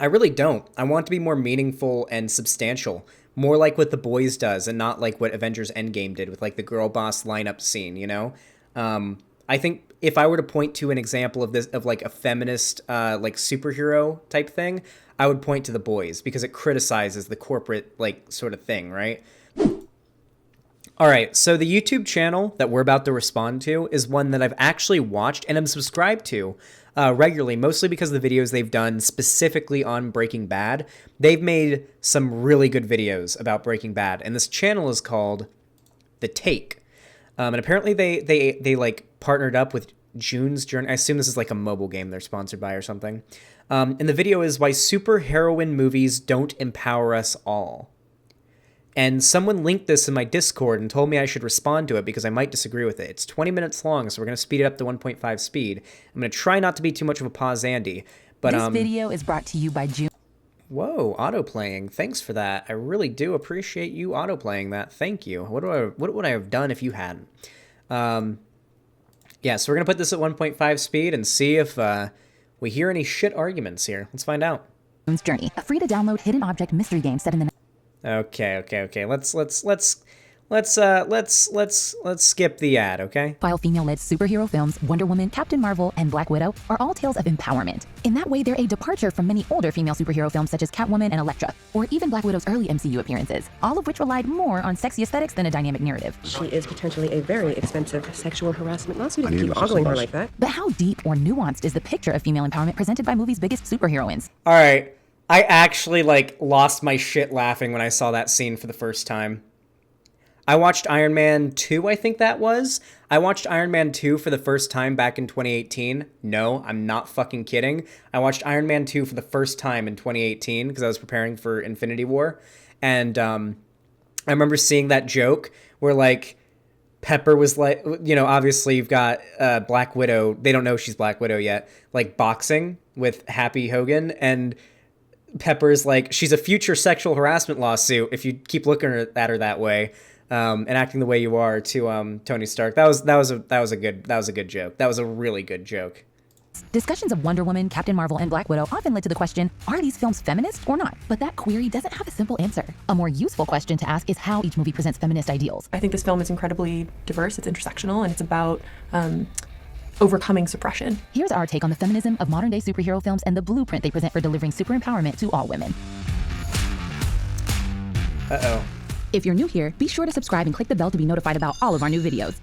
I really don't. I want it to be more meaningful and substantial, more like what The Boys does, and not like what Avengers Endgame did with like the girl boss lineup scene. You know, I think if I were to point to an example of this, of like a feminist like superhero type thing, I would point to The Boys because it criticizes the corporate like sort of thing, right? All right, so the YouTube channel that we're about to respond to is one that I've actually watched and am subscribed to regularly, mostly because of the videos they've done specifically on Breaking Bad. They've made some really good videos about Breaking Bad, and this channel is called The Take. And apparently they like partnered up with June's Journey. I assume this is like a mobile game they're sponsored by or something. And the video is why superheroine movies don't empower us all. And someone linked this in my Discord and told me I should respond to it because I might disagree with it. It's 20 minutes long, so we're going to speed it up to 1.5 speed. I'm going to try not to be too much of a pause Andy. But this video is brought to you by June. Whoa, autoplaying. Thanks for that. I really do appreciate you autoplaying that. Thank you. What would I have done if you hadn't? Yeah, so we're going to put this at 1.5 speed and see if we hear any shit arguments here. Let's find out. June's Journey, a free-to-download hidden object mystery game set in the Okay. Let's skip the ad, okay? While female-led superhero films Wonder Woman, Captain Marvel, and Black Widow are all tales of empowerment. In that way, they're a departure from many older female superhero films such as Catwoman and Elektra, or even Black Widow's early MCU appearances, all of which relied more on sexy aesthetics than a dynamic narrative. She is potentially a very expensive sexual harassment lawsuit if you keep ogling her like that. But how deep or nuanced is the picture of female empowerment presented by movies' biggest superheroines? All right. I actually, like, lost my shit laughing when I saw that scene for the first time. I watched Iron Man 2, I think that was. I watched Iron Man 2 for the first time back in 2018. No, I'm not fucking kidding. I watched Iron Man 2 for the first time in 2018 because I was preparing for Infinity War. And I remember seeing that joke where, like, Pepper was like, you know, obviously you've got Black Widow. They don't know she's Black Widow yet. Like, boxing with Happy Hogan, and Pepper's like, she's a future sexual harassment lawsuit if you keep looking at her that way, and acting the way you are to Tony Stark. That was a good joke. That was a really good joke. Discussions of Wonder Woman, Captain Marvel, and Black Widow often led to the question, are these films feminist or not? But that query doesn't have a simple answer. A more useful question to ask is how each movie presents feminist ideals. I think this film is incredibly diverse, it's intersectional, and it's about overcoming suppression. Here's our take on the feminism of modern-day superhero films and the blueprint they present for delivering super empowerment to all women. Uh-oh. If you're new here, be sure to subscribe and click the bell to be notified about all of our new videos.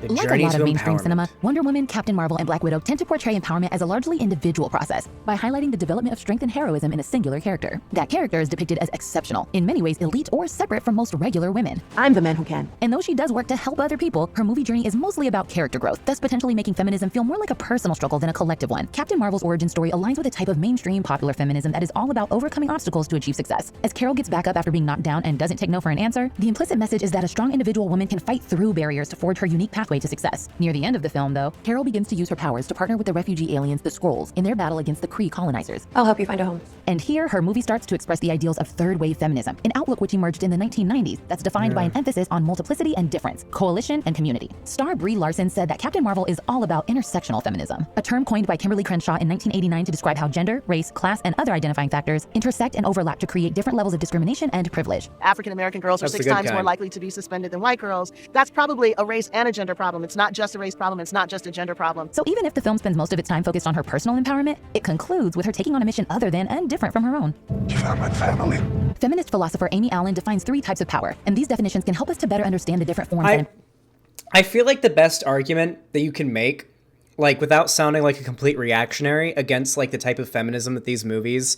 Like a lot of mainstream cinema, Wonder Woman, Captain Marvel, and Black Widow tend to portray empowerment as a largely individual process by highlighting the development of strength and heroism in a singular character. That character is depicted as exceptional, in many ways elite or separate from most regular women. I'm the man who can. And though she does work to help other people, her movie journey is mostly about character growth, thus potentially making feminism feel more like a personal struggle than a collective one. Captain Marvel's origin story aligns with a type of mainstream popular feminism that is all about overcoming obstacles to achieve success. As Carol gets back up after being knocked down and doesn't take no for an answer, the implicit message is that a strong individual woman can fight through barriers to forge her unique pathway to success. Near the end of the film, though, Carol begins to use her powers to partner with the refugee aliens, the Skrulls, in their battle against the Kree colonizers. I'll help you find a home. And here, her movie starts to express the ideals of third-wave feminism, an outlook which emerged in the 1990s that's defined by an emphasis on multiplicity and difference, coalition and community. Star Brie Larson said that Captain Marvel is all about intersectional feminism, a term coined by Kimberly Crenshaw in 1989 to describe how gender, race, class, and other identifying factors intersect and overlap to create different levels of discrimination and privilege. African-American girls are 6 times more likely to be suspended than white girls. That's probably a race and a gender problem. It's not just a race problem. It's not just a gender problem. So even if the film spends most of its time focused on her personal empowerment, it concludes with her taking on a mission other than and different from her own. You found my family. Feminist philosopher Amy Allen defines 3 types of power, and these definitions can help us to better understand the different forms. I feel like the best argument that you can make, like without sounding like a complete reactionary against like the type of feminism that these movies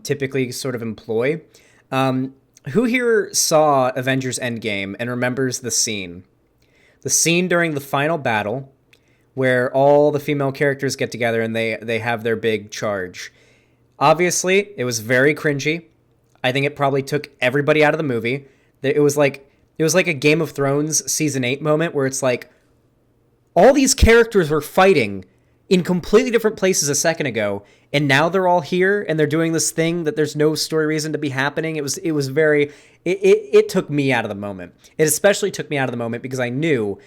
typically sort of employ. Who here saw Avengers Endgame and remembers the scene? The scene during the final battle where all the female characters get together and they have their big charge. Obviously, it was very cringy. I think it probably took everybody out of the movie. It was like a Game of Thrones season 8 moment where it's like all these characters were fighting in completely different places a second ago, and now they're all here and they're doing this thing that there's no story reason to be happening. It took me out of the moment. It especially took me out of the moment because I knew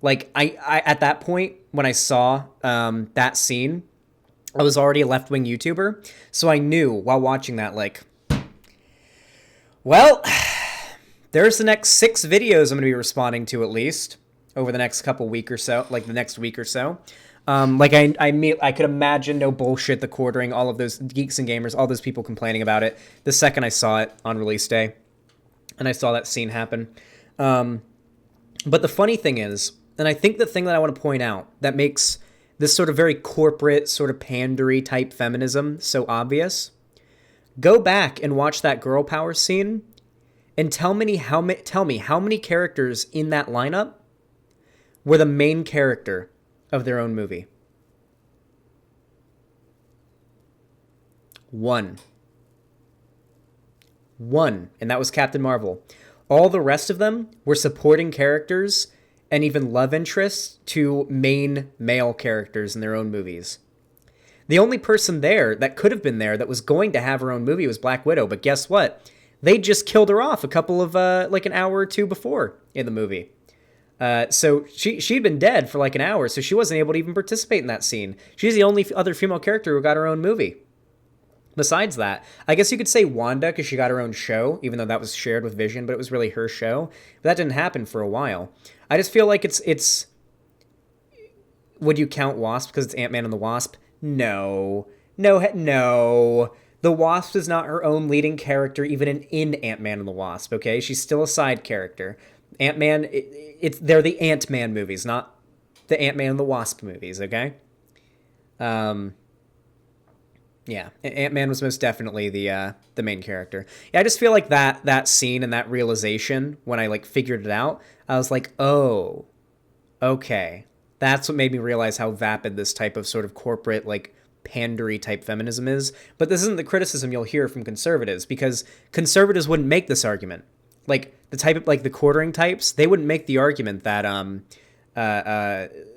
Like, I at that point, when I saw that scene, I was already a left-wing YouTuber, so I knew while watching that, like, well, there's the next 6 videos I'm going to be responding to at least over the next couple week or so, like the next week or so. Like I could imagine, no bullshit, the quartering, all of those geeks and gamers, all those people complaining about it the second I saw it on release day, and I saw that scene happen. But the funny thing is, and I think the thing that I want to point out that makes this sort of very corporate, sort of pandery type feminism so obvious, go back and watch that girl power scene and tell me how many characters in that lineup were the main character of their own movie. 1. And that was Captain Marvel. All the rest of them were supporting characters and even love interests to main male characters in their own movies. The only person there that could have been there that was going to have her own movie was Black Widow, but guess what? They just killed her off a couple of, like an hour or two before in the movie. So she'd been dead for like an hour, so she wasn't able to even participate in that scene. She's the only other female character who got her own movie. Besides that, I guess you could say Wanda, because she got her own show, even though that was shared with Vision, but it was really her show. But that didn't happen for a while. I just feel like it's... Would you count Wasp because it's Ant-Man and the Wasp? No. The Wasp is not her own leading character, even in Ant-Man and the Wasp, okay? She's still a side character. Ant-Man, they're the Ant-Man movies, not the Ant-Man and the Wasp movies, okay? Yeah, Ant-Man was most definitely the main character. Yeah, I just feel like that scene and that realization, when I like figured it out, I was like, oh, okay. That's what made me realize how vapid this type of sort of corporate, like, pandery type feminism is. But this isn't the criticism you'll hear from conservatives, because conservatives wouldn't make this argument. Like, the type of, like, the quartering types, they wouldn't make the argument that,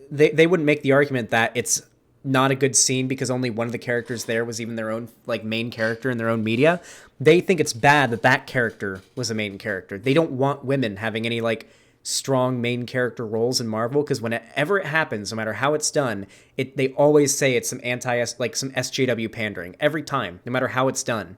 they wouldn't make the argument that it's not a good scene because only one of the characters there was even their own, like, main character in their own media. They think it's bad that character was a main character. They don't want women having any, like, strong main character roles in Marvel, because whenever it happens, no matter how it's done, they always say it's some some SJW pandering every time, no matter how it's done.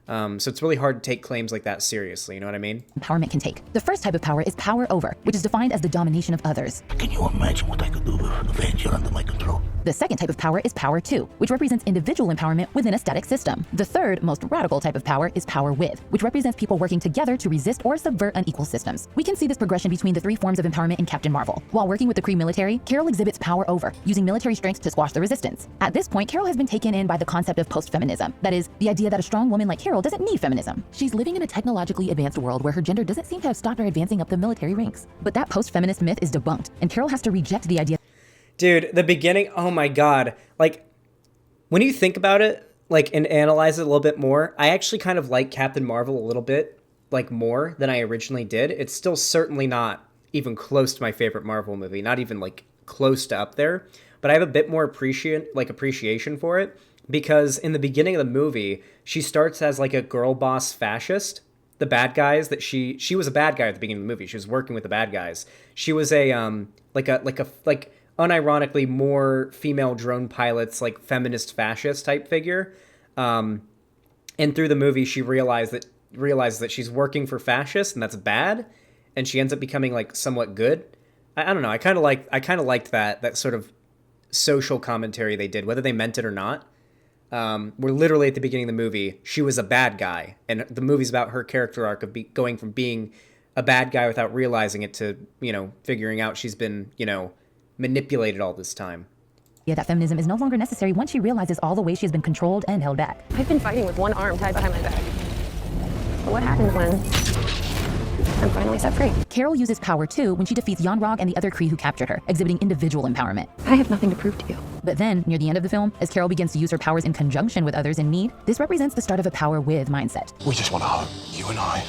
So it's really hard to take claims like that seriously, you know what I mean? Empowerment can take. The first type of power is power over, which is defined as the domination of others. Can you imagine what I could do with an Avenger under my control? The second type of power is power to, which represents individual empowerment within a static system. The third, most radical type of power is power with, which represents people working together to resist or subvert unequal systems. We can see this progression between the 3 forms of empowerment in Captain Marvel. While working with the Kree military, Carol exhibits power over, using military strength to squash the resistance. At this point, Carol has been taken in by the concept of post-feminism. That is, the idea that a strong woman like Carol doesn't need feminism. She's living in a technologically advanced world where her gender doesn't seem to have stopped her advancing up the military ranks. But that post-feminist myth is debunked, and Carol has to reject the idea. Dude, the beginning, oh my god. Like, when you think about it, like, and analyze it a little bit more, I actually kind of like Captain Marvel a little bit, like, more than I originally did. It's still certainly not even close to my favorite Marvel movie, not even, like, close to up there. But I have a bit more appreciation for it, because in the beginning of the movie, she starts as, like, a girl boss fascist. The bad guys that she was a bad guy at the beginning of the movie. She was working with the bad guys. She was a, unironically more female drone pilots, like feminist fascist type figure. And through the movie, she realizes that she's working for fascists and that's bad. And she ends up becoming like somewhat good. I don't know. I kind of liked that sort of social commentary they did, whether they meant it or not. Where literally at the beginning of the movie, she was a bad guy. And the movie's about her character arc of going from being a bad guy without realizing it to, figuring out she's been, manipulated all this time. Yeah, that feminism is no longer necessary once she realizes all the ways she has been controlled and held back. I've been fighting with one arm tied behind my back. But what happens when I'm finally set free? Carol uses power too when she defeats Yon-Rogg and the other Kree who captured her, exhibiting individual empowerment. I have nothing to prove to you. But then, near the end of the film, as Carol begins to use her powers in conjunction with others in need, this represents the start of a power with mindset. We just want home. You and I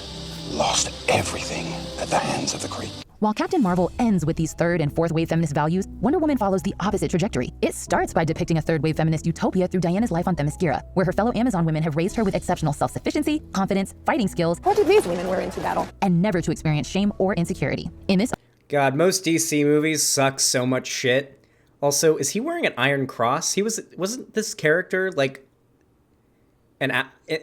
lost everything at the hands of the Kree. While Captain Marvel ends with these third and fourth wave feminist values, Wonder Woman follows the opposite trajectory. It starts by depicting a third wave feminist utopia through Diana's life on Themyscira, where her fellow Amazon women have raised her with exceptional self-sufficiency, confidence, fighting skills, What did these women wear into battle? and never to experience shame or insecurity. In this God, most DC movies suck so much shit. Also, is he wearing an Iron Cross? Wasn't this character like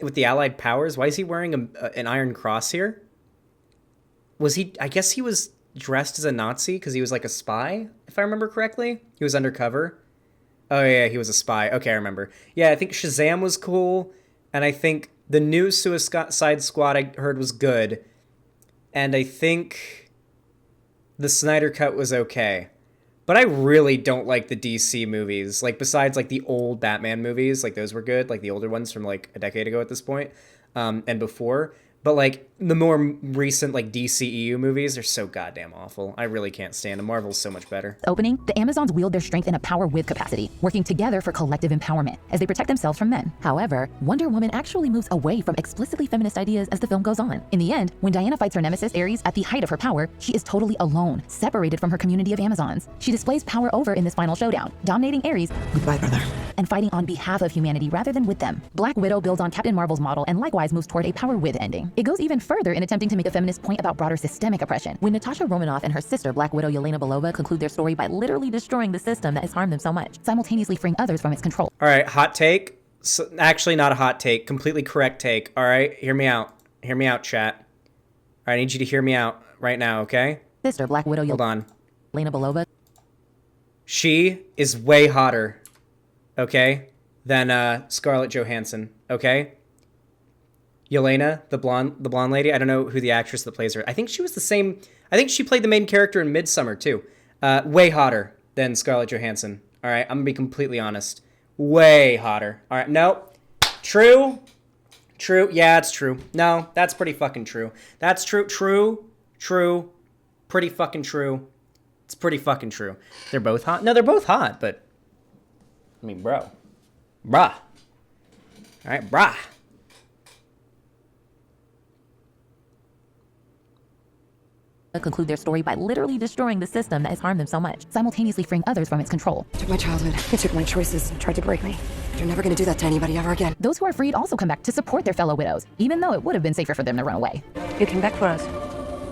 with the Allied powers? Why is he wearing an Iron Cross here? Was he? I guess he was dressed as a Nazi because he was like a spy, if I remember correctly. He was undercover. Oh yeah, he was a spy. Okay, I remember. Yeah, I think Shazam was cool, and I think the new Suicide Squad I heard was good, and I think the Snyder Cut was okay. But I really don't like the DC movies. Like, besides, like, the old Batman movies, like, those were good. Like, the older ones from, like, a decade ago at this point, and before. But, like, the more recent, like, DCEU movies are so goddamn awful. I really can't stand them. Marvel's so much better. Opening, the Amazons wield their strength in a power with capacity, working together for collective empowerment as they protect themselves from men. However, Wonder Woman actually moves away from explicitly feminist ideas as the film goes on. In the end, when Diana fights her nemesis Ares at the height of her power, she is totally alone, separated from her community of Amazons. She displays power over in this final showdown, dominating Ares, goodbye, brother, and fighting on behalf of humanity rather than with them. Black Widow builds on Captain Marvel's model and likewise moves toward a power with ending. It goes even further in attempting to make a feminist point about broader systemic oppression. When Natasha Romanoff and her sister Black Widow Yelena Belova conclude their story by literally destroying the system that has harmed them so much, simultaneously freeing others from its control. All right, hot take. So, actually, not a hot take. Completely correct take. All right, hear me out. Hear me out, chat. All right, I need you to hear me out right now, okay? Sister Black Widow Hold on. Yelena Belova. She is way hotter, okay, than Scarlett Johansson, okay? Yelena, the blonde lady. I don't know who the actress that plays her. I think she was the same. I think she played the main character in Midsummer too. Way hotter than Scarlett Johansson. All right, I'm gonna be completely honest. Way hotter. All right, no, true. Yeah, it's true. No, that's pretty fucking true. That's true. True. Pretty fucking true. It's pretty fucking true. They're both hot. No, they're both hot, but I mean, bruh. All right, brah. Conclude their story by literally destroying the system that has harmed them so much, simultaneously freeing others from its control. You took my childhood, you took my choices, and tried to break me. But you're never gonna do that to anybody ever again. Those who are freed also come back to support their fellow widows, even though it would have been safer for them to run away. You came back for us.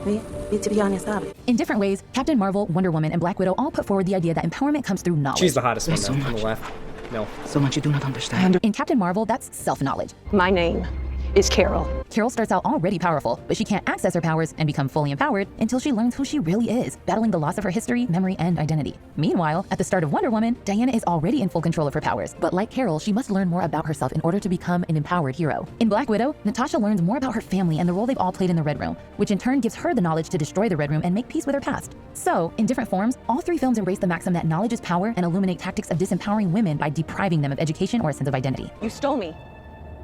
We need to be honest, Abby. In different ways, Captain Marvel, Wonder Woman, and Black Widow all put forward the idea that empowerment comes through knowledge. She's the hottest one, though, on the left. No. So much you do not understand. In Captain Marvel, that's self-knowledge. My name is Carol. Carol starts out already powerful, but she can't access her powers and become fully empowered until she learns who she really is, battling the loss of her history, memory, and identity. Meanwhile, at the start of Wonder Woman, Diana is already in full control of her powers, but like Carol, she must learn more about herself in order to become an empowered hero. In Black Widow, Natasha learns more about her family and the role they've all played in the Red Room, which in turn gives her the knowledge to destroy the Red Room and make peace with her past. So, in different forms, all three films embrace the maxim that knowledge is power and illuminate tactics of disempowering women by depriving them of education or a sense of identity. You stole me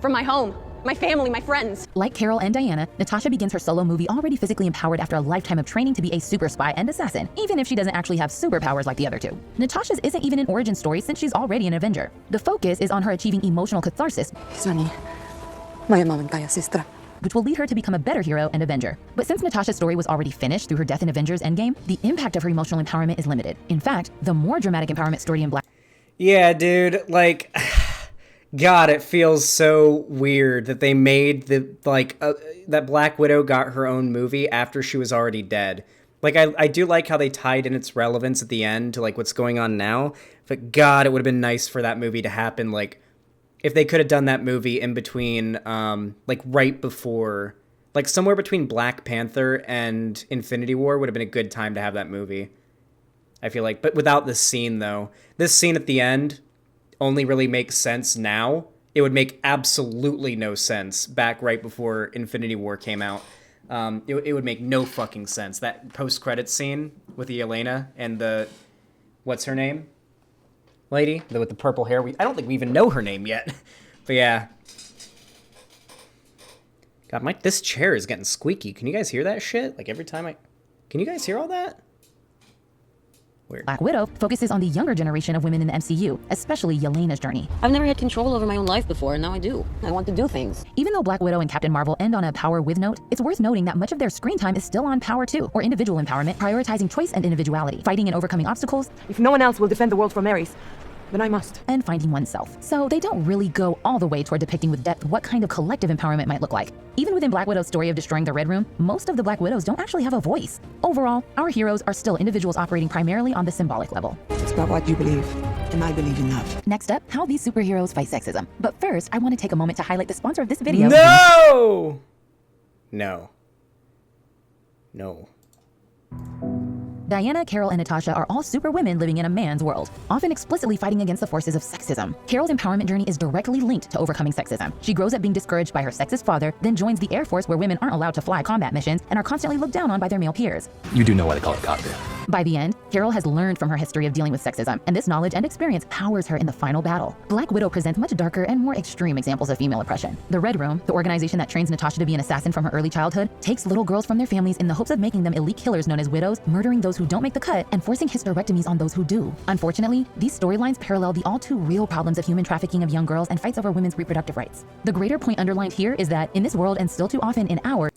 from my home, my family, my friends. Like Carol and Diana, Natasha begins her solo movie already physically empowered after a lifetime of training to be a super spy and assassin, even if she doesn't actually have superpowers like the other two. Natasha's isn't even an origin story since she's already an Avenger. The focus is on her achieving emotional catharsis, Sonny, my mom and Kaya sister. which will lead her to become a better hero and Avenger. But since Natasha's story was already finished through her death in Avengers Endgame, the impact of her emotional empowerment is limited. In fact, the more dramatic empowerment story in Black... Yeah, dude, like... God, it feels so weird that they made that Black Widow got her own movie after she was already dead. Like, I do like how they tied in its relevance at the end to, like, what's going on now. But, God, it would have been nice for that movie to happen, like, if they could have done that movie in between, like, right before, like, somewhere between Black Panther and Infinity War would have been a good time to have that movie, I feel like. But without this scene, though. This scene at the end only really makes sense now. It would make absolutely no sense back right before Infinity War came out. It would make no fucking sense. That post-credits scene with the Yelena and the... What's her name? Lady? With the purple hair. I don't think we even know her name yet. But yeah. God, this chair is getting squeaky. Can you guys hear that shit? Like every time I... Can you guys hear all that? Weird. Black Widow focuses on the younger generation of women in the MCU, especially Yelena's journey. I've never had control over my own life before, and now I do. I want to do things. Even though Black Widow and Captain Marvel end on a power with note, it's worth noting that much of their screen time is still on power too, or individual empowerment, prioritizing choice and individuality, fighting and overcoming obstacles. If no one else will defend the world from Ares, then I must. and finding oneself. So they don't really go all the way toward depicting with depth what kind of collective empowerment might look like. Even within Black Widow's story of destroying the Red Room, most of the Black Widows don't actually have a voice. Overall, our heroes are still individuals operating primarily on the symbolic level. It's about what you believe, and I believe in love. Next up, how these superheroes fight sexism. But first, I want to take a moment to highlight the sponsor of this video. No! No. No. Diana, Carol, and Natasha are all super women living in a man's world, often explicitly fighting against the forces of sexism. Carol's empowerment journey is directly linked to overcoming sexism. She grows up being discouraged by her sexist father, then joins the Air Force where women aren't allowed to fly combat missions and are constantly looked down on by their male peers. You do know why they call it cockpit. By the end, Carol has learned from her history of dealing with sexism, and this knowledge and experience powers her in the final battle. Black Widow presents much darker and more extreme examples of female oppression. The Red Room, the organization that trains Natasha to be an assassin from her early childhood, takes little girls from their families in the hopes of making them elite killers known as widows, murdering those who don't make the cut, and forcing hysterectomies on those who do. Unfortunately, these storylines parallel the all too real problems of human trafficking of young girls and fights over women's reproductive rights. The greater point underlined here is that in this world, and still too often in our,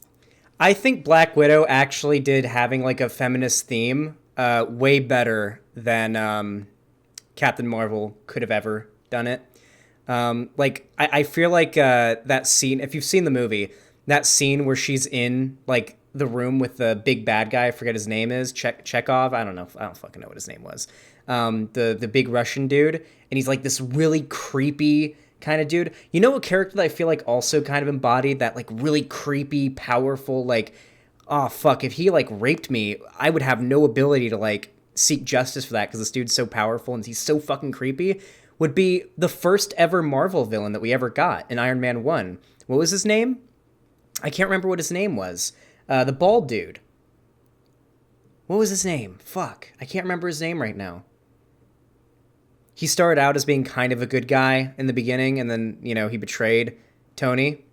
I think Black Widow actually did having like a feminist theme way better than Captain Marvel could have ever done it. I feel like that scene, if you've seen the movie, that scene where she's in like the room with the big bad guy, I forget his name is, Chekhov, I don't fucking know what his name was. The big Russian dude, and he's like this really creepy kind of dude. You know, a character that I feel like also kind of embodied that like really creepy, powerful, like, oh fuck, if he like raped me, I would have no ability to like seek justice for that because this dude's so powerful and he's so fucking creepy, would be the first ever Marvel villain that we ever got in Iron Man 1. What was his name? I can't remember what his name was. The bald dude. What was his name? Fuck, I can't remember his name right now. He started out as being kind of a good guy in the beginning, and then, you know, he betrayed Tony.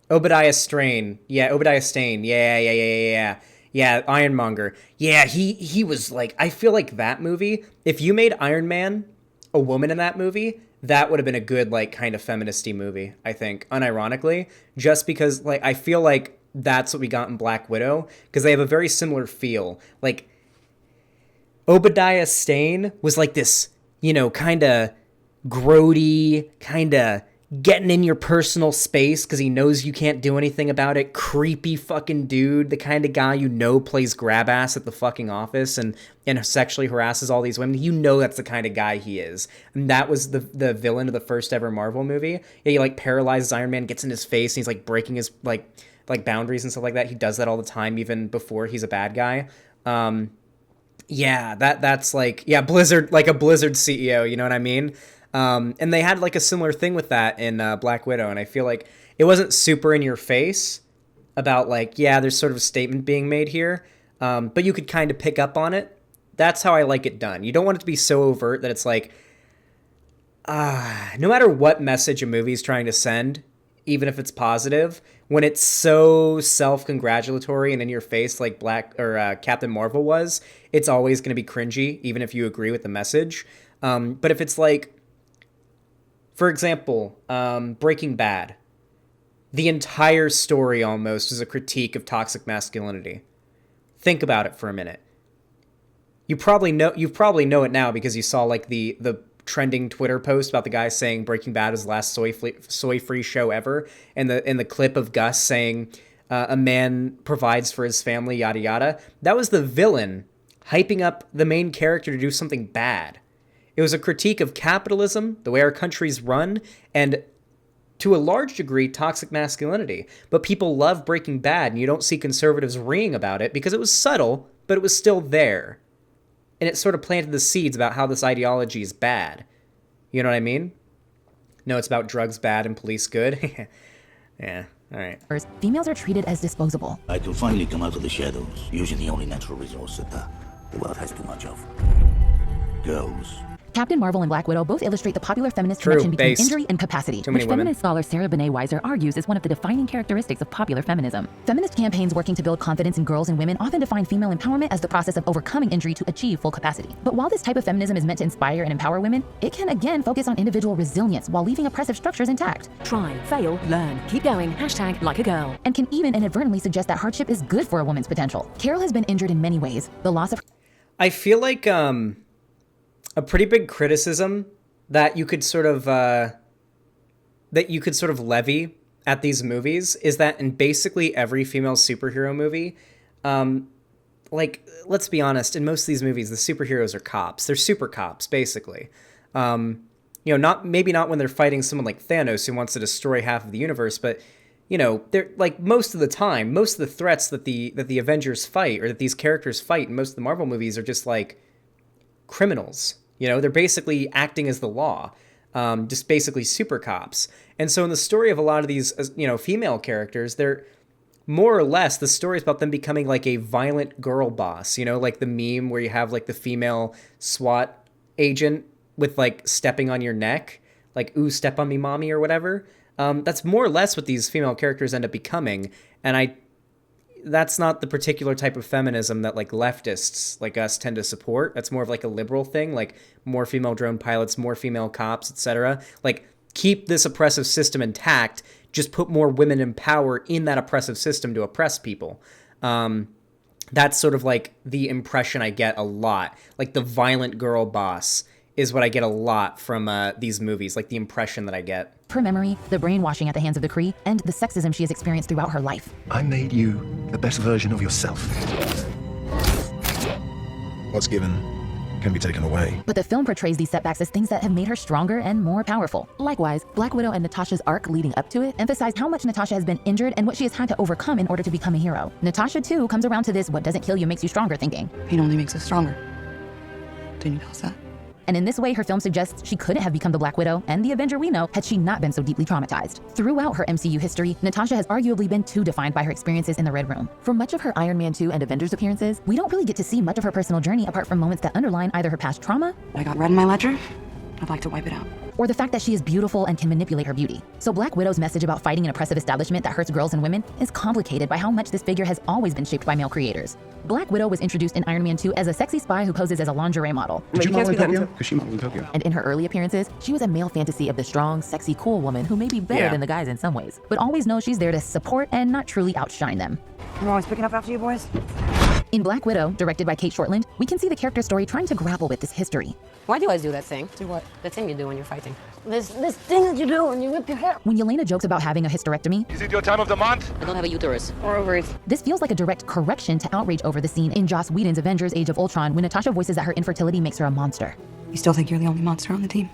Obadiah Stane. Yeah, Obadiah Stane. Yeah, Ironmonger. Yeah, he was like, I feel like that movie, if you made Iron Man a woman in that movie, that would have been a good, like, kind of feministy movie, I think, unironically. Just because, like, I feel like that's what we got in Black Widow, because they have a very similar feel. Like, Obadiah Stane was like this, you know, kind of grody, kind of getting in your personal space because he knows you can't do anything about it, creepy fucking dude, the kind of guy you know plays grab ass at the fucking office and sexually harasses all these women. You know that's the kind of guy he is. And that was the villain of the first ever Marvel movie. Yeah, he like paralyzes Iron Man, gets in his face, and he's like breaking his like boundaries and stuff like that. He does that all the time, even before he's a bad guy. Yeah, that's like, yeah, Blizzard, like a Blizzard CEO, you know what I mean? And they had like a similar thing with that in Black Widow, and I feel like it wasn't super in your face about like, yeah, there's sort of a statement being made here, but you could kind of pick up on it. That's how I like it done. You don't want it to be so overt that it's like, no matter what message a movie's trying to send, even if it's positive, when it's so self-congratulatory and in your face like Captain Marvel was, it's always going to be cringy, even if you agree with the message. But if it's like, for example, Breaking Bad, the entire story almost is a critique of toxic masculinity. Think about it for a minute. You probably know it now because you saw like the trending Twitter post about the guy saying Breaking Bad is the last soy-free show ever, and the clip of Gus saying a man provides for his family, yada yada. That was the villain hyping up the main character to do something bad. It was a critique of capitalism, the way our country's run, and to a large degree, toxic masculinity. But people love Breaking Bad, and you don't see conservatives ringing about it because it was subtle, but it was still there. And it sort of planted the seeds about how this ideology is bad. You know what I mean? No, it's about drugs bad and police good. Yeah, all right. Females are treated as disposable. I to finally come out of the shadows, using the only natural resource that the world has too much of. Girls. Captain Marvel and Black Widow both illustrate the popular feminist connection between injury and capacity, which feminist scholar Sarah Benet Weiser argues is one of the defining characteristics of popular feminism. Feminist campaigns working to build confidence in girls and women often define female empowerment as the process of overcoming injury to achieve full capacity. But while this type of feminism is meant to inspire and empower women, it can again focus on individual resilience while leaving oppressive structures intact. Try, fail, learn, keep going, #like a girl. And can even inadvertently suggest that hardship is good for a woman's potential. Carol has been injured in many ways. The loss of... I feel like, a pretty big criticism that you could sort of levy at these movies is that in basically every female superhero movie, like, let's be honest, in most of these movies, the superheroes are cops. They're super cops, basically. You know, maybe not when they're fighting someone like Thanos who wants to destroy half of the universe, but, you know, they're like most of the time, most of the threats that the Avengers fight or that these characters fight in most of the Marvel movies are just like criminals. You know, they're basically acting as the law, just basically super cops. And so in the story of a lot of these, you know, female characters, they're more or less, the story is about them becoming like a violent girl boss, you know, like the meme where you have like the female SWAT agent with like stepping on your neck, like, ooh, step on me, mommy, or whatever. That's more or less what these female characters end up becoming. And that's not the particular type of feminism that like leftists like us tend to support. That's more of like a liberal thing, like more female drone pilots, more female cops, etc. Like, keep this oppressive system intact, just put more women in power in that oppressive system to oppress people. That's sort of like the impression I get a lot. Like the violent girl boss is what I get a lot from these movies, like the impression that I get. Her memory, the brainwashing at the hands of the Kree, and the sexism she has experienced throughout her life. I made you the best version of yourself. What's given can be taken away. But the film portrays these setbacks as things that have made her stronger and more powerful. Likewise, Black Widow and Natasha's arc leading up to it emphasize how much Natasha has been injured and what she has had to overcome in order to become a hero. Natasha, too, comes around to this what doesn't kill you makes you stronger thinking. Pain only makes us stronger. Didn't you know that? And in this way, her film suggests she couldn't have become the Black Widow and the Avenger we know had she not been so deeply traumatized. Throughout her MCU history, Natasha has arguably been too defined by her experiences in the Red Room. For much of her Iron Man 2 and Avengers appearances, we don't really get to see much of her personal journey apart from moments that underline either her past trauma, I got red in my ledger. I'd like to wipe it out. or the fact that she is beautiful and can manipulate her beauty. So Black Widow's message about fighting an oppressive establishment that hurts girls and women is complicated by how much this figure has always been shaped by male creators. Black Widow was introduced in Iron Man 2 as a sexy spy who poses as a lingerie model. Did you model in Tokyo? Because she modeled in Tokyo. And in her early appearances, she was a male fantasy of the strong, sexy, cool woman who may be better than the guys in some ways, but always knows she's there to support and not truly outshine them. I'm always picking up after you boys. In Black Widow, directed by Kate Shortland, we can see the character story trying to grapple with this history. Why do you guys do that thing? Do what? The thing you do when you're fighting. This thing that you do when you whip your hair. When Yelena jokes about having a hysterectomy, Is it your time of the month? I don't have a uterus. Or ovaries. this feels like a direct correction to outrage over the scene in Joss Whedon's Avengers Age of Ultron when Natasha voices that her infertility makes her a monster. You still think you're the only monster on the team?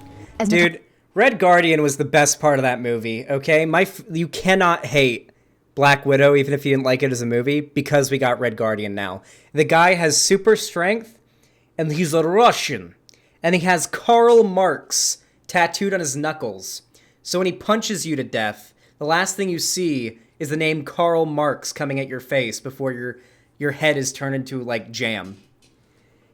Dude, Red Guardian was the best part of that movie, okay? You cannot hate Black Widow, even if you didn't like it as a movie, because we got Red Guardian now. The guy has super strength, and he's a Russian. And he has Karl Marx tattooed on his knuckles. So when he punches you to death, the last thing you see is the name Karl Marx coming at your face before your head is turned into, like, jam.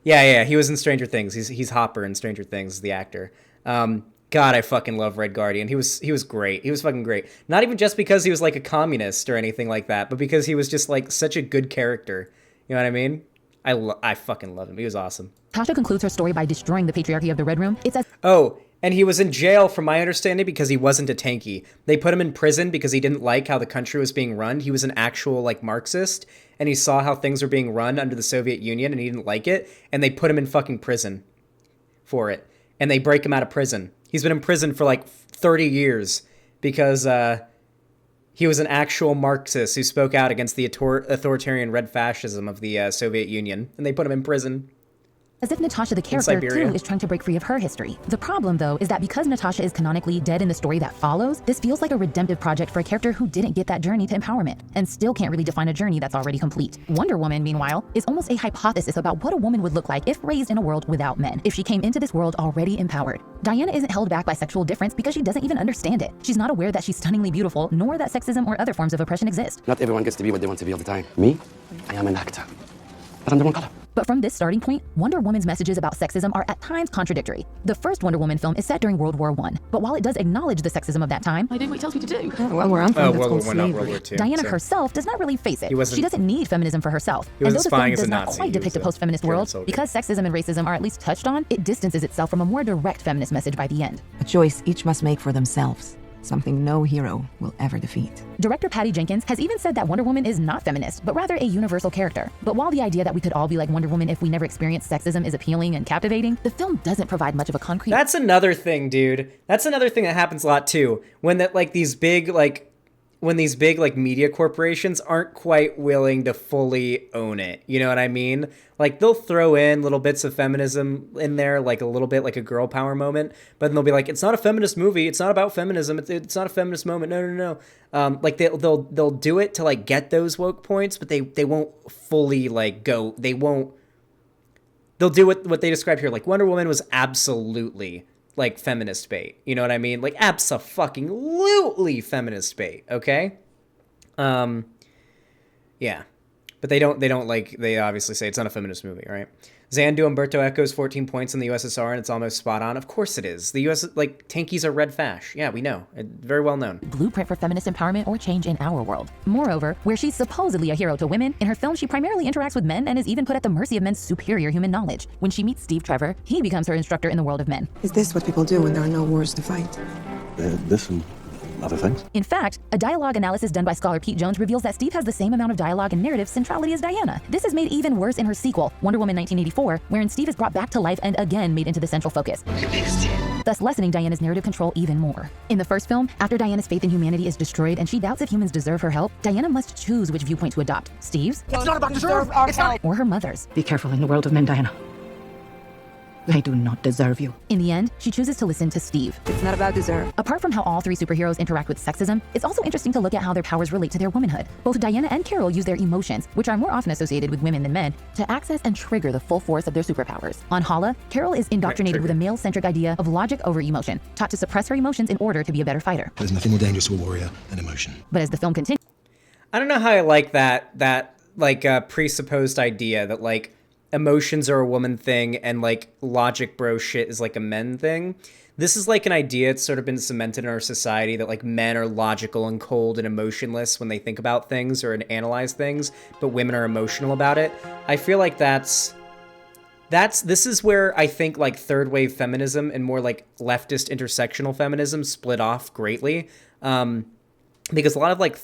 Yeah, he was in Stranger Things. He's Hopper in Stranger Things, the actor. God, I fucking love Red Guardian. He was great. He was fucking great. Not even just because he was like a communist or anything like that, but because he was just like such a good character. You know what I mean? I fucking love him. He was awesome. Tasha concludes her story by destroying the patriarchy of the Red Room. It's as and he was in jail, from my understanding, because he wasn't a tanky. They put him in prison because he didn't like how the country was being run. He was an actual, like, Marxist, and he saw how things were being run under the Soviet Union, and he didn't like it, and they put him in fucking prison for it. And they break him out of prison. He's been in prison for, like, 30 years because he was an actual Marxist who spoke out against the authoritarian red fascism of the Soviet Union, and they put him in prison. as if Natasha the character too is trying to break free of her history. The problem though is that because Natasha is canonically dead in the story that follows, this feels like a redemptive project for a character who didn't get that journey to empowerment and still can't really define a journey that's already complete. Wonder Woman, meanwhile, is almost a hypothesis about what a woman would look like if raised in a world without men, if she came into this world already empowered. Diana isn't held back by sexual difference because she doesn't even understand it. She's not aware that she's stunningly beautiful, nor that sexism or other forms of oppression exist. Not everyone gets to be what they want to be all the time. Me? I am an actor. But I'm the wrong color. But from this starting point, Wonder Woman's messages about sexism are at times contradictory. The first Wonder Woman film is set during World War I, but while it does acknowledge the sexism of that time, I did what he tells me to do. Well, where I'm from, World War I, not World War II. Diana herself does not really face it. She doesn't need feminism for herself. He wasn't and though the spying film as a does not Nazi. quite depict a post-feminist world, because sexism and racism are at least touched on, it distances itself from a more direct feminist message by the end. A choice each must make for themselves. something no hero will ever defeat. Director Patty Jenkins has even said that Wonder Woman is not feminist, but rather a universal character. But while the idea that we could all be like Wonder Woman if we never experienced sexism is appealing and captivating, the film doesn't provide much of a concrete... That's another thing, dude. That's another thing that happens a lot too. When these big media corporations aren't quite willing to fully own it. You know what I mean? Like, they'll throw in little bits of feminism in there, like a little bit like a girl power moment, but then they'll be like, it's not a feminist movie. It's not about feminism. It's not a feminist moment. No. Like they'll do it to like get those woke points, but they won't fully like go. They'll do what they describe here. Like, Wonder Woman was absolutely like feminist bait. You know what I mean? Like, abso-fucking-lutely feminist bait. Okay. Yeah. But they obviously say it's not a feminist movie, right? Zandu Umberto echoes 14 points in the USSR, and it's almost spot on. Of course it is. The US, like, tankies are red fash. Yeah, we know. Very well known. Blueprint for feminist empowerment or change in our world. Moreover, where she's supposedly a hero to women, in her film she primarily interacts with men and is even put at the mercy of men's superior human knowledge. When she meets Steve Trevor, he becomes her instructor in the world of men. Is this what people do when there are no wars to fight? This and other things. In fact, a dialogue analysis done by scholar Pete Jones reveals that Steve has the same amount of dialogue and narrative centrality as Diana. This is made even worse in her sequel, Wonder Woman 1984, wherein Steve is brought back to life and again made into the central focus, thus lessening Diana's narrative control even more. In the first film, after Diana's faith in humanity is destroyed and she doubts if humans deserve her help, Diana must choose which viewpoint to adopt, Steve's? It's not about deserve, it's not... Or her mother's? Be careful in the world of men, Diana. They do not deserve you. In the end, she chooses to listen to Steve. It's not about deserve. Apart from how all three superheroes interact with sexism, it's also interesting to look at how their powers relate to their womanhood. Both Diana and Carol use their emotions, which are more often associated with women than men, to access and trigger the full force of their superpowers. On Hala, Carol is indoctrinated with a male-centric idea of logic over emotion, taught to suppress her emotions in order to be a better fighter. There's nothing more dangerous to a warrior than emotion. But as the film continues... I don't know how I like that presupposed idea that, like, emotions are a woman thing and like logic bro shit is like a men thing. This is like an idea that's sort of been cemented in our society that like men are logical and cold and emotionless when they think about things or analyze things, but women are emotional about it. I feel like this is where I think like third wave feminism and more like leftist intersectional feminism split off greatly. Because a lot of like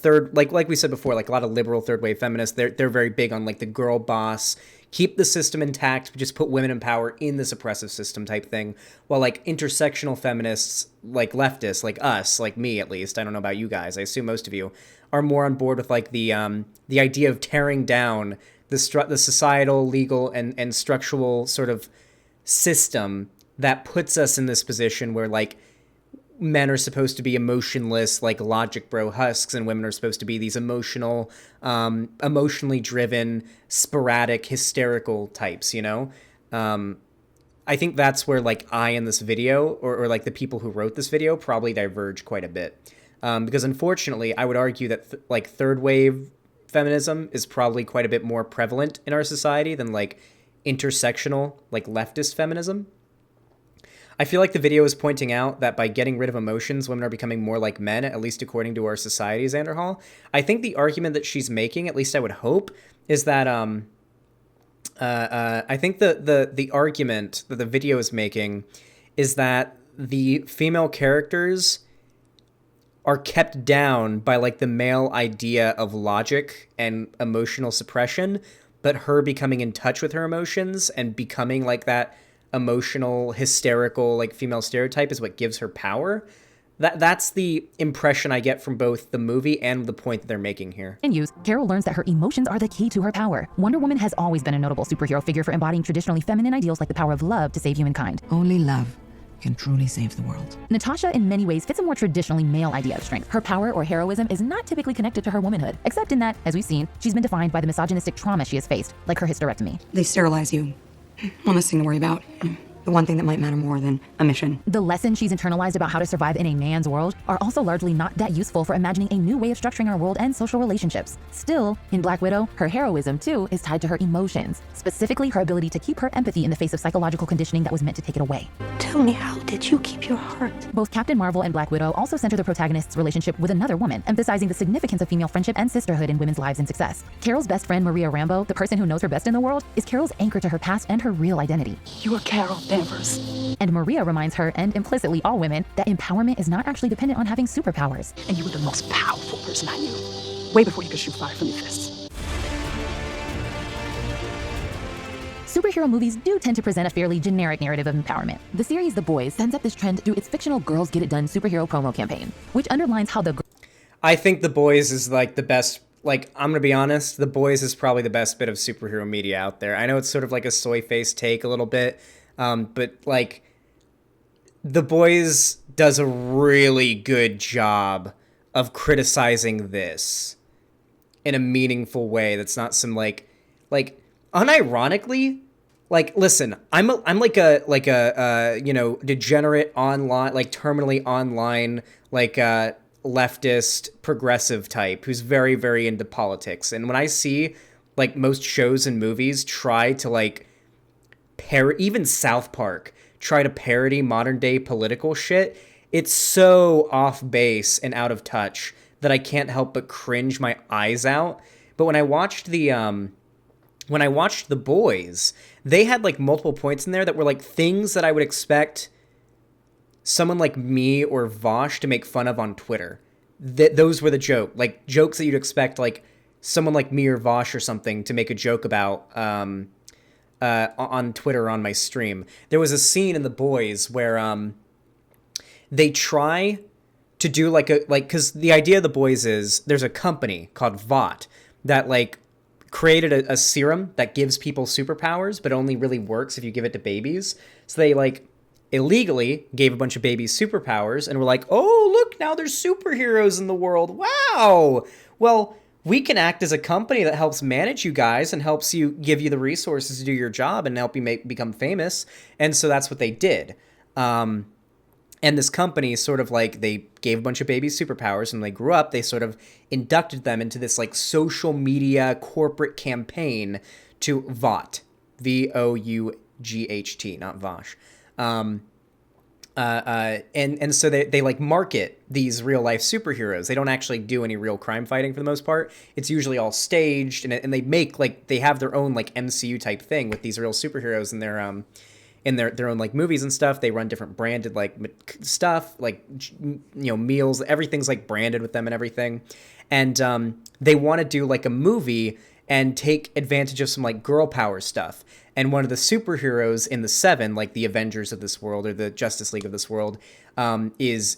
like we said before, like a lot of liberal third wave feminists, they're very big on like the girl boss, keep the system intact, but just put women in power in this oppressive system type thing. While like intersectional feminists, like leftists, like us, like me at least, I don't know about you guys, I assume most of you, are more on board with like the idea of tearing down the societal, legal, and structural sort of system that puts us in this position where like men are supposed to be emotionless, like logic bro husks, and women are supposed to be these emotional, emotionally driven, sporadic, hysterical types, you know? I think that's where like I in this video, or like the people who wrote this video, probably diverge quite a bit. Because unfortunately, I would argue that like third wave feminism is probably quite a bit more prevalent in our society than like intersectional, like leftist feminism. I feel like the video is pointing out that by getting rid of emotions, women are becoming more like men, at least according to our society, Xander Hall. I think the argument that she's making, at least I would hope, is that I think the argument that the video is making is that the female characters are kept down by like the male idea of logic and emotional suppression, but her becoming in touch with her emotions and becoming like that emotional, hysterical, like female stereotype is what gives her power. That's the impression I get from both the movie and the point that they're making here. Carol learns that her emotions are the key to her power. Wonder Woman has always been a notable superhero figure for embodying traditionally feminine ideals like the power of love to save humankind. Only love can truly save the world. Natasha, in many ways, fits a more traditionally male idea of strength. Her power or heroism is not typically connected to her womanhood, except in that, as we've seen, she's been defined by the misogynistic trauma she has faced, like her hysterectomy. They sterilize you. One less thing to worry about. The one thing that might matter more than a mission. The lessons she's internalized about how to survive in a man's world are also largely not that useful for imagining a new way of structuring our world and social relationships. Still, in Black Widow, her heroism too is tied to her emotions, specifically her ability to keep her empathy in the face of psychological conditioning that was meant to take it away. Tell me, how did you keep your heart? Both Captain Marvel and Black Widow also center the protagonist's relationship with another woman, emphasizing the significance of female friendship and sisterhood in women's lives and success. Carol's best friend, Maria Rambeau, the person who knows her best in the world, is Carol's anchor to her past and her real identity. You were Carol then. universe. And Maria reminds her, and implicitly all women, that empowerment is not actually dependent on having superpowers. And you were the most powerful person I knew, way before you could shoot fire from your fists. Superhero movies do tend to present a fairly generic narrative of empowerment. The series The Boys sends up this trend through its fictional Girls Get It Done superhero promo campaign, which underlines how I think The Boys is like the best. Like, I'm gonna be honest, The Boys is probably the best bit of superhero media out there. I know it's sort of like a soy-faced take a little bit, but like, The Boys does a really good job of criticizing this in a meaningful way. That's not some like unironically. Like, listen, I'm like a you know, degenerate online, like terminally online, like leftist progressive type who's very, very into politics. And when I see like most shows and movies try to like even South Park try to parody modern day political shit, it's so off base and out of touch that I can't help but cringe my eyes out. But when I watched The Boys, they had like multiple points in there that were like things that I would expect someone like me or Vosh to make fun of on Twitter. Those were the jokes that you'd expect like someone like me or Vosh or something to make a joke about on Twitter on my stream. There was a scene in The Boys where they try to do because the idea of The Boys is there's a company called Vought that like created a serum that gives people superpowers, but only really works if you give it to babies. So they like illegally gave a bunch of babies superpowers and were like, oh, look, now there's superheroes in the world. Wow. Well, we can act as a company that helps manage you guys and helps you give you the resources to do your job and help you become famous. And so that's what they did. And this company sort of like, they gave a bunch of babies superpowers, and when they grew up, they sort of inducted them into this like social media corporate campaign to Vought, Vought, not Vosh. And so they like market these real life superheroes. They don't actually do any real crime fighting for the most part. It's usually all staged, and they make like, they have their own like MCU type thing with these real superheroes in their own like movies and stuff. They run different branded like stuff, like, you know, meals, everything's like branded with them and everything. And they want to do like a movie and take advantage of some like girl power stuff. And one of the superheroes in the Seven, like the Avengers of this world or the Justice League of this world, is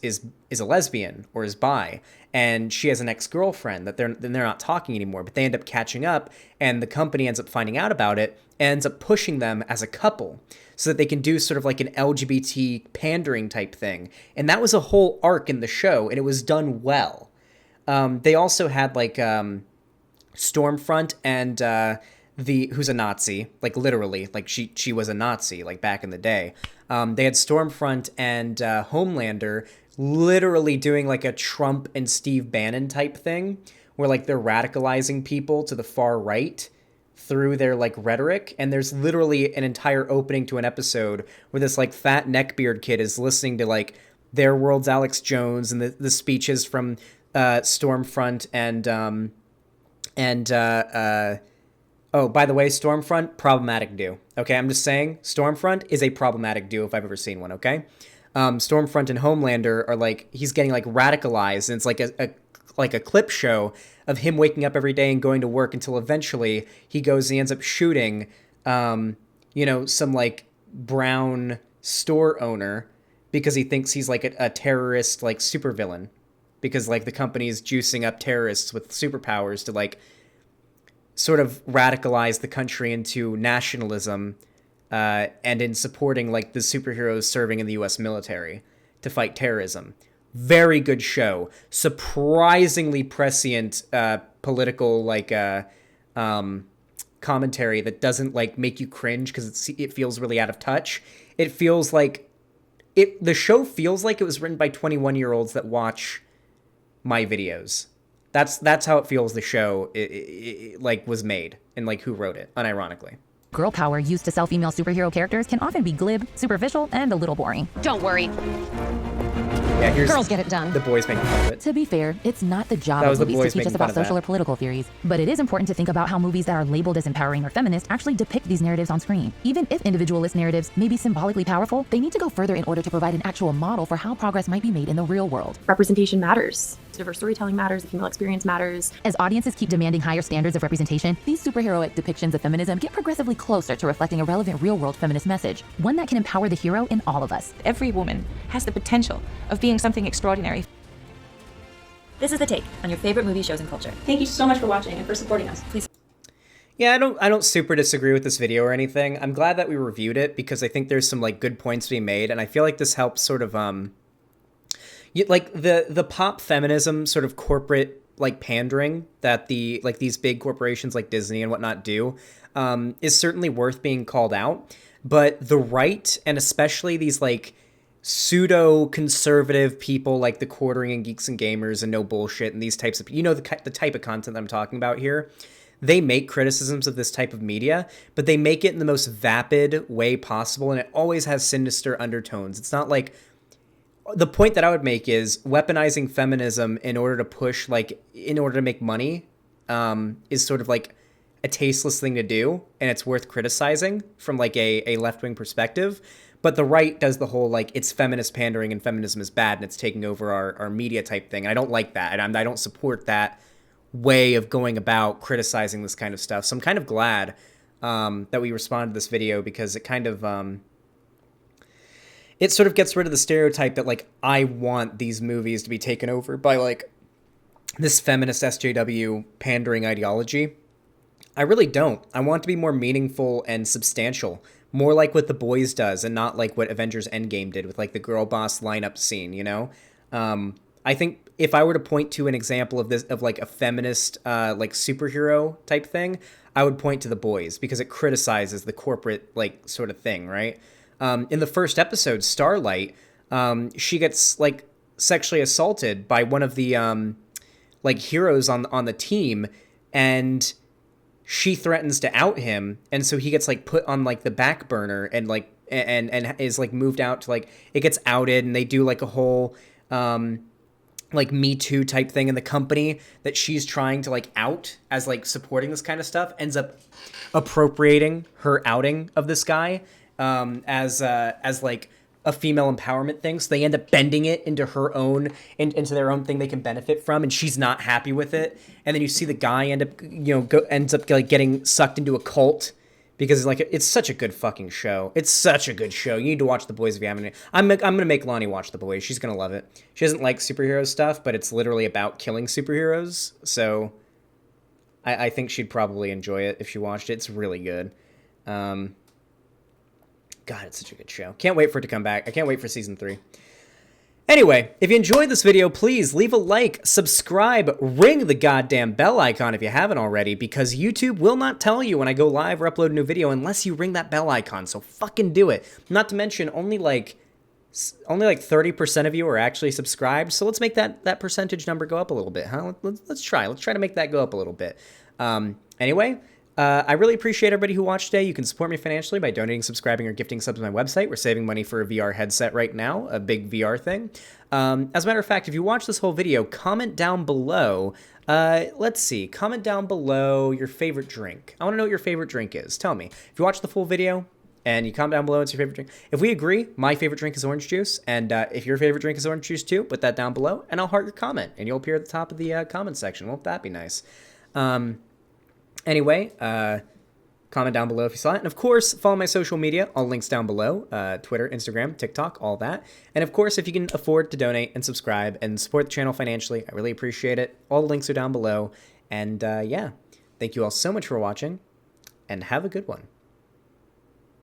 a lesbian or is bi, and she has an ex-girlfriend that they're not talking anymore. But they end up catching up, and the company ends up finding out about it and ends up pushing them as a couple so that they can do sort of like an LGBT pandering type thing. And that was a whole arc in the show, and it was done well. They also had like Stormfront and who's a Nazi, like literally, like she was a Nazi, like back in the day. They had Stormfront and Homelander literally doing like a Trump and Steve Bannon type thing, where like they're radicalizing people to the far right through their like rhetoric. And there's literally an entire opening to an episode where this like fat neckbeard kid is listening to like Their World's Alex Jones and the speeches from Stormfront oh, by the way, Stormfront, problematic duo. Okay, I'm just saying, Stormfront is a problematic duo if I've ever seen one, okay? Stormfront and Homelander are like, he's getting like radicalized, and it's like a clip show of him waking up every day and going to work until eventually he ends up shooting, you know, some like brown store owner because he thinks he's like a terrorist, like supervillain, because like the company's juicing up terrorists with superpowers to like sort of radicalize the country into nationalism, and in supporting like the superheroes serving in the U.S. military to fight terrorism. Very good show. Surprisingly prescient political like commentary that doesn't like make you cringe because it feels really out of touch. It feels like the show feels like it was written by 21-year-olds that watch my videos. That's how it feels. The show it like was made, and like who wrote it, unironically. Girl power used to sell female superhero characters can often be glib, superficial, and a little boring. Don't worry. Yeah, here's Girls get it done. the boys making fun of it. To be fair, it's not the job That was of the movies boys to teach us making fun about of that. social or political theories, but it is important to think about how movies that are labeled as empowering or feminist actually depict these narratives on screen. Even if individualist narratives may be symbolically powerful, they need to go further in order to provide an actual model for how progress might be made in the real world. Representation matters. Diverse storytelling matters. The female experience matters. As audiences keep demanding higher standards of representation, these superheroic depictions of feminism get progressively closer to reflecting a relevant real-world feminist message, one that can empower the hero in all of us. Every woman has the potential of being something extraordinary. This is The Take on your favorite movie, shows, and culture. Thank you so much for watching and for supporting us. Please. Yeah, I don't super disagree with this video or anything. I'm glad that we reviewed it because I think there's some like good points to be made, and I feel like this helps sort of like the pop feminism sort of corporate like pandering that these big corporations like Disney and whatnot do is certainly worth being called out. But the right, and especially these like pseudo conservative people like the Quartering and Geeks and Gamers and No Bullshit and these types of, you know, the type of content that I'm talking about here, they make criticisms of this type of media, but they make it in the most vapid way possible, and it always has sinister undertones. It's not like, the point that I would make is weaponizing feminism in order to push, like, in order to make money is sort of like a tasteless thing to do, and it's worth criticizing from like a left-wing perspective. But the right does the whole, like, it's feminist pandering and feminism is bad and it's taking over our media type thing. And I don't like that. And I don't support that way of going about criticizing this kind of stuff. So I'm kind of glad that we responded to this video, because it kind of, it sort of gets rid of the stereotype that, like, I want these movies to be taken over by, like, this feminist SJW pandering ideology. I really don't. I want it to be more meaningful and substantial. More like what The Boys does, and not like what Avengers Endgame did with like the girl boss lineup scene, you know? I think if I were to point to an example of this, of like a feminist like superhero type thing, I would point to The Boys, because it criticizes the corporate like sort of thing, right? In the first episode, Starlight, she gets like sexually assaulted by one of the like heroes on the team, and she threatens to out him, and so he gets like put on like the back burner and like and is like moved out to, like, it gets outed, and they do like a whole like Me Too type thing in the company that she's trying to like out as like supporting this kind of stuff ends up appropriating her outing of this guy as like a female empowerment thing. So they end up bending it into her own, into their own thing they can benefit from, and she's not happy with it. And then you see the guy ends up like getting sucked into a cult, because like it's such a good fucking show. It's such a good show. You need to watch The Boys if you haven't. I'm gonna make Lonnie watch The Boys. She's gonna love it. She doesn't like superhero stuff, but it's literally about killing superheroes. So I think she'd probably enjoy it if she watched it. It's really good. God, it's such a good show. Can't wait for it to come back. I can't wait for season 3. Anyway, if you enjoyed this video, please leave a like, subscribe, ring the goddamn bell icon if you haven't already, because YouTube will not tell you when I go live or upload a new video unless you ring that bell icon, so fucking do it. Not to mention, only like 30% of you are actually subscribed, so let's make that percentage number go up a little bit, huh? Let's try to make that go up a little bit. Anyway, I really appreciate everybody who watched today. You can support me financially by donating, subscribing, or gifting subs to my website. We're saving money for a VR headset right now, a big VR thing. As a matter of fact, if you watch this whole video, comment down below. Let's see. Comment down below your favorite drink. I want to know what your favorite drink is. Tell me. If you watch the full video and you comment down below what's your favorite drink. If we agree, my favorite drink is orange juice. And if your favorite drink is orange juice too, put that down below and I'll heart your comment. And you'll appear at the top of the comment section. Won't that be nice? Anyway, comment down below if you saw it. And of course, follow my social media. All links down below. Twitter, Instagram, TikTok, all that. And of course, if you can afford to donate and subscribe and support the channel financially, I really appreciate it. All the links are down below. And yeah, thank you all so much for watching, and have a good one.